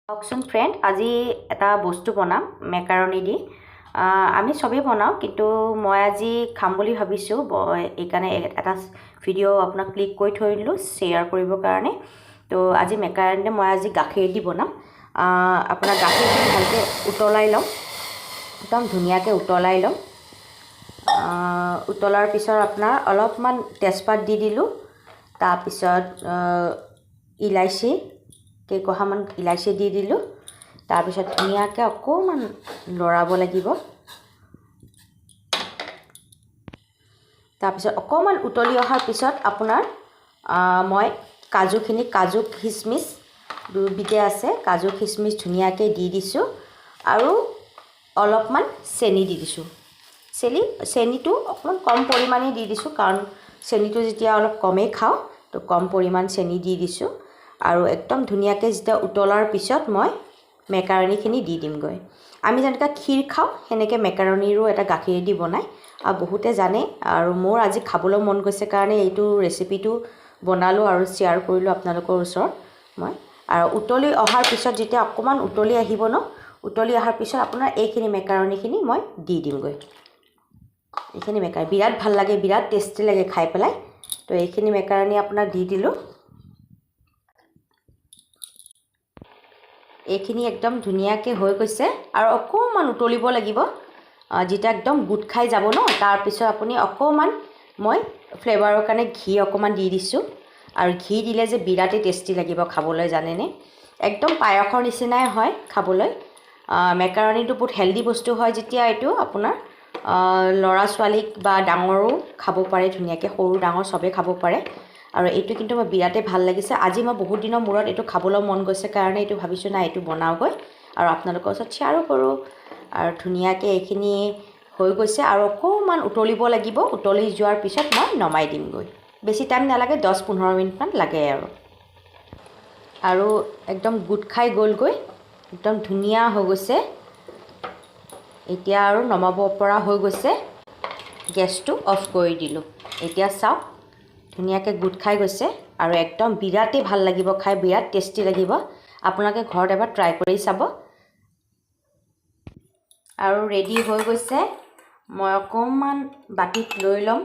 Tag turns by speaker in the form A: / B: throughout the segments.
A: কওকচোন ফ্ৰেণ্ড, আজি এটা বস্তু বনাম মেকাৰণি দি। আমি চবেই বনাওঁ, কিন্তু মই আজি খাম বুলি ভাবিছোঁ। এইকাৰণে এটা ভিডিঅ' আপোনাক ক্লিক কৰি থৈ দিলোঁ শ্বেয়াৰ কৰিবৰ কাৰণে। তো আজি মেকাৰণি মই আজি গাখীৰ দি বনাম। আপোনাৰ গাখীৰখিনি ভালকৈ উতলাই ল'ম, একদম ধুনীয়াকৈ উতলাই ল'ম। উতলাৰ পিছত আপোনাৰ অলপমান তেজপাত দি দিলোঁ, তাৰপিছত ইলাইচি কেইকোহামান ইলাইচি দি দিলোঁ। তাৰপিছত ধুনীয়াকৈ অকণমান লৰাব লাগিব। তাৰপিছত অকণমান উতলি অহাৰ পিছত আপোনাৰ মই কাজু খিচমিচ দুবিধে আছে, কাজু খিচমিচ ধুনীয়াকৈ দি দিছোঁ আৰু অলপমান চেনি দি দিছোঁ। চেনিটো অকণমান কম পৰিমাণে দি দিছোঁ, কাৰণ চেনিটো যেতিয়া অলপ কমেই খাওঁ তো কম পৰিমাণ চেনি দি দিছোঁ। আৰু একদম ধুনীয়াকৈ যেতিয়া উতলাৰ পিছত মই মেকাৰণিখিনি দি দিমগৈ। আমি যেনেকৈ ক্ষীৰ খাওঁ সেনেকৈ মেকাৰণিৰো এটা গাখীৰ দি বনায়, আৰু বহুতে জানে। আৰু মোৰ আজি খাবলৈ মন গৈছে কাৰণে এইটো ৰেচিপিটো বনালোঁ আৰু শ্বেয়াৰ কৰিলোঁ আপোনালোকৰ ওচৰত মই। আৰু উতলি অহাৰ পিছত যেতিয়া অকণমান উতলি আহিব ন, উতলি অহাৰ পিছত আপোনাৰ এইখিনি মেকাৰণিখিনি মই দি দিমগৈ। এইখিনি মেকাৰণি বিৰাট ভাল লাগে, বিৰাট টেষ্টি লাগে খাই পেলাই। তো এইখিনি মেকাৰণি আপোনাক দি দিলোঁ। এইখিনি একদম ধুনীয়াকৈ হৈ গৈছে আৰু অকণমান উতলিব লাগিব। যেতিয়া একদম গোট খাই যাব ন, তাৰপিছত আপুনি অকণমান মই ফ্লেভাৰৰ কাৰণে ঘি অকণমান দি দিছোঁ। আৰু ঘি দিলে যে বিৰাটেই টেষ্টি লাগিব খাবলৈ, জানেনে? একদম পায়সৰ নিচিনাই হয় খাবলৈ। মেকাৰণিটো বহুত হেল্ডি বস্তু হয়, যেতিয়া এইটো আপোনাৰ ল'ৰা ছোৱালীক বা ডাঙৰো খাব পাৰে ধুনীয়াকৈ, সৰু ডাঙৰ চবেই খাব পাৰে। আৰু এইটো কিন্তু মই বিৰাটেই ভাল লাগিছে। আজি মই বহুত দিনৰ মূৰত এইটো খাবলৈ মন গৈছে কাৰণে এইটো ভাবিছোঁ নাই এইটো বনাওঁগৈ আৰু আপোনালোকৰ ওচৰত শ্বেয়াৰো কৰোঁ। আৰু ধুনীয়াকৈ এইখিনি হৈ গৈছে আৰু অকণমান উতলিব লাগিব। উতলি যোৱাৰ পিছত মই নমাই দিমগৈ। বেছি টাইম নালাগে, 10-15 মিনিটমান লাগে আৰু একদম গোট খাই গ'লগৈ, একদম ধুনীয়া হৈ গৈছে। এতিয়া আৰু নমাব পৰা হৈ গৈছে। গেছটো অফ কৰি দিলোঁ। এতিয়া চাওক ধুনীয়াকৈ গোট খাই গৈছে আৰু একদম বিৰাটেই ভাল লাগিব খাই, বিৰাট টেষ্টি লাগিব। আপোনালোকে ঘৰত এবাৰ ট্ৰাই কৰি চাব। আৰু ৰেডি হৈ গৈছে। মই অকণমান বাটিত লৈ ল'ম।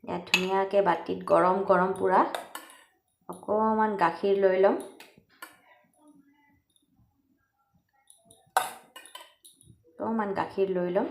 A: ইয়াত ধুনীয়াকৈ বাটিত গৰম গৰম পূৰা অকণমান গাখীৰ লৈ ল'ম। অকণমান গাখীৰ লৈ ল'ম।